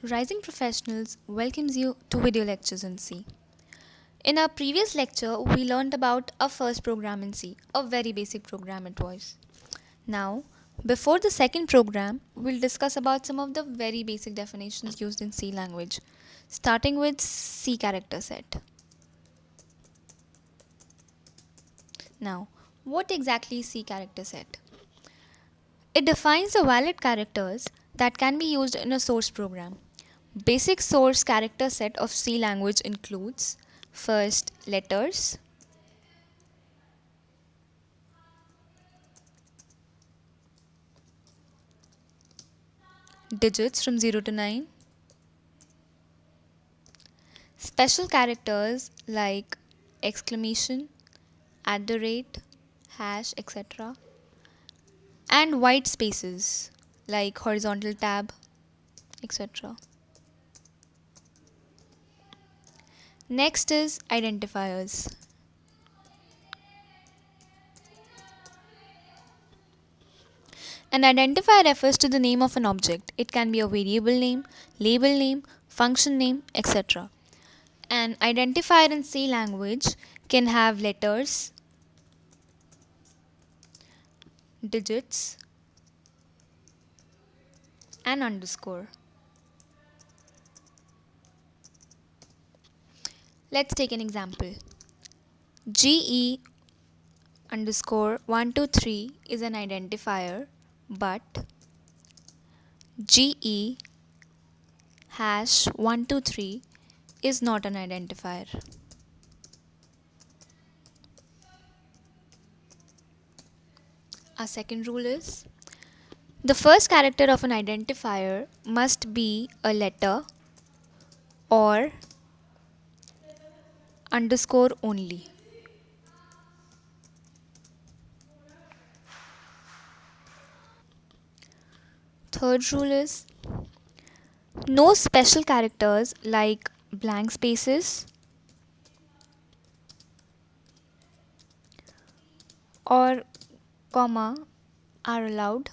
Rising Professionals welcomes you to video lectures in C. In our previous lecture, we learned about our first program in C, a very basic program it was. Now, before the second program, we'll discuss about some of the very basic definitions used in C language, starting with C character set. Now, what exactly is C character set? It defines the valid characters that can be used in a source program. Basic source character set of C language includes first letters, digits from 0 to 9, special characters like exclamation, at the rate, hash, etc., and white spaces like horizontal tab, etc. Next is identifiers. An identifier refers to the name of an object. It can be a variable name, label name, function name, etc. An identifier in C language can have letters, digits, and underscore. Let's take an example. GE underscore 123 is an identifier, but GE hash 123 is not an identifier. Our second rule is the first character of an identifier must be a letter or underscore only. Third rule is no special characters like blank spaces or comma are allowed.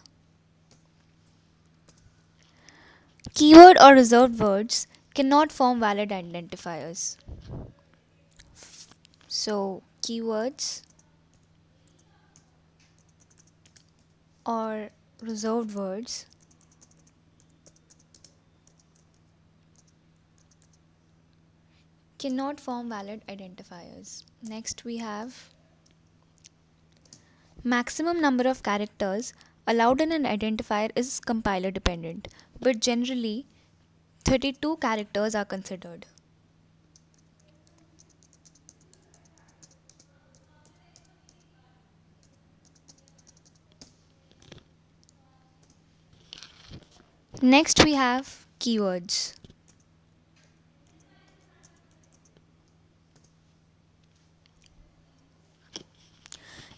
Keyword or reserved words cannot form valid identifiers. So, keywords or reserved words cannot form valid identifiers. Next, we have maximum number of characters allowed in an identifier is compiler dependent, but generally 32 characters are considered. Next, we have keywords.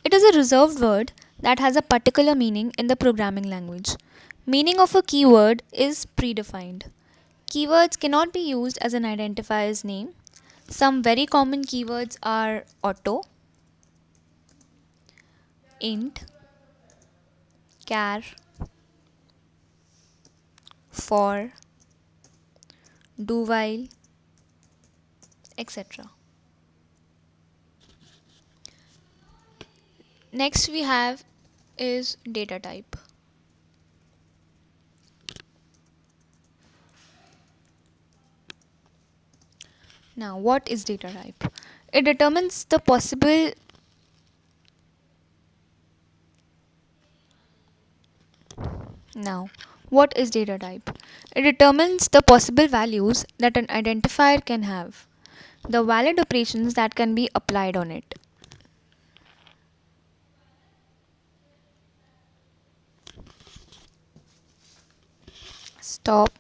It is a reserved word that has a particular meaning in the programming language. Meaning of a keyword is predefined. Keywords cannot be used as an identifier's name. Some very common keywords are auto, int, char, for, do while, etc. Next we have is data type. Now, what is data type? It determines the possible Now, what is data type? It determines the possible values that an identifier can have, the valid operations that can be applied on it. Stop.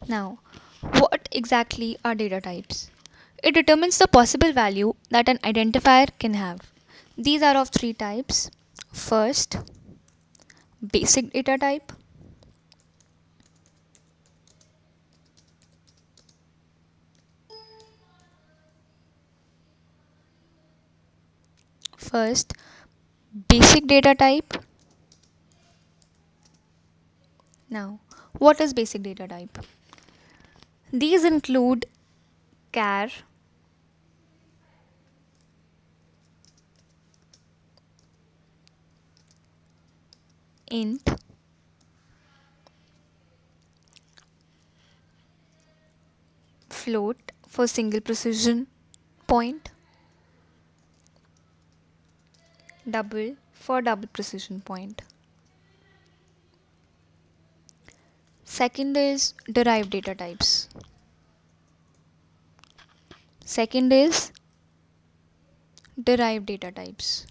Now, what exactly are data types? It determines the possible value that an identifier can have. These are of three types. First, basic data type. First, basic data type. Now, what is basic data type? These include char, int, float for single precision point, double for double precision point. Second is derived data types. Second is derived data types.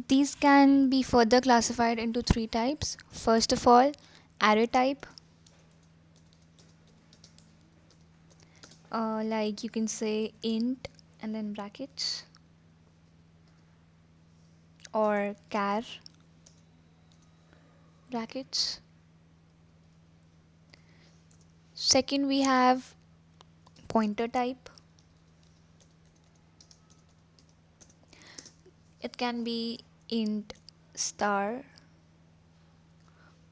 These can be further classified into three types. First of all, array type. Like you can say int and then brackets, or char brackets. Second, we have pointer type. It can be int star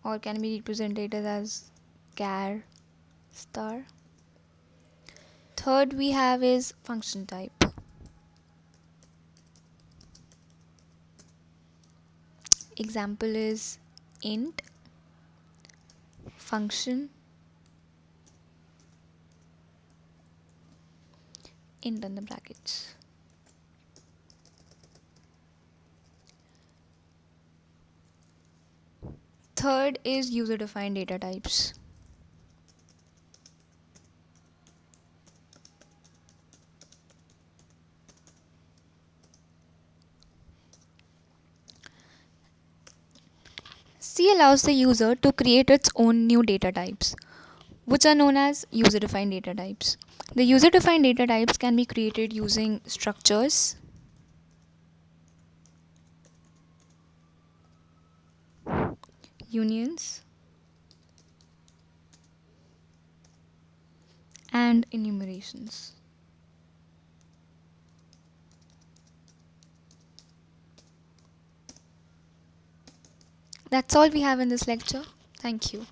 or can be represented as char star. Third we have is function type. Example is int function int in the brackets. Third is user defined data types. C allows the user to create its own new data types, which are known as user defined data types. The user defined data types can be created using structures, unions, and enumerations. That's all we have in this lecture. Thank you.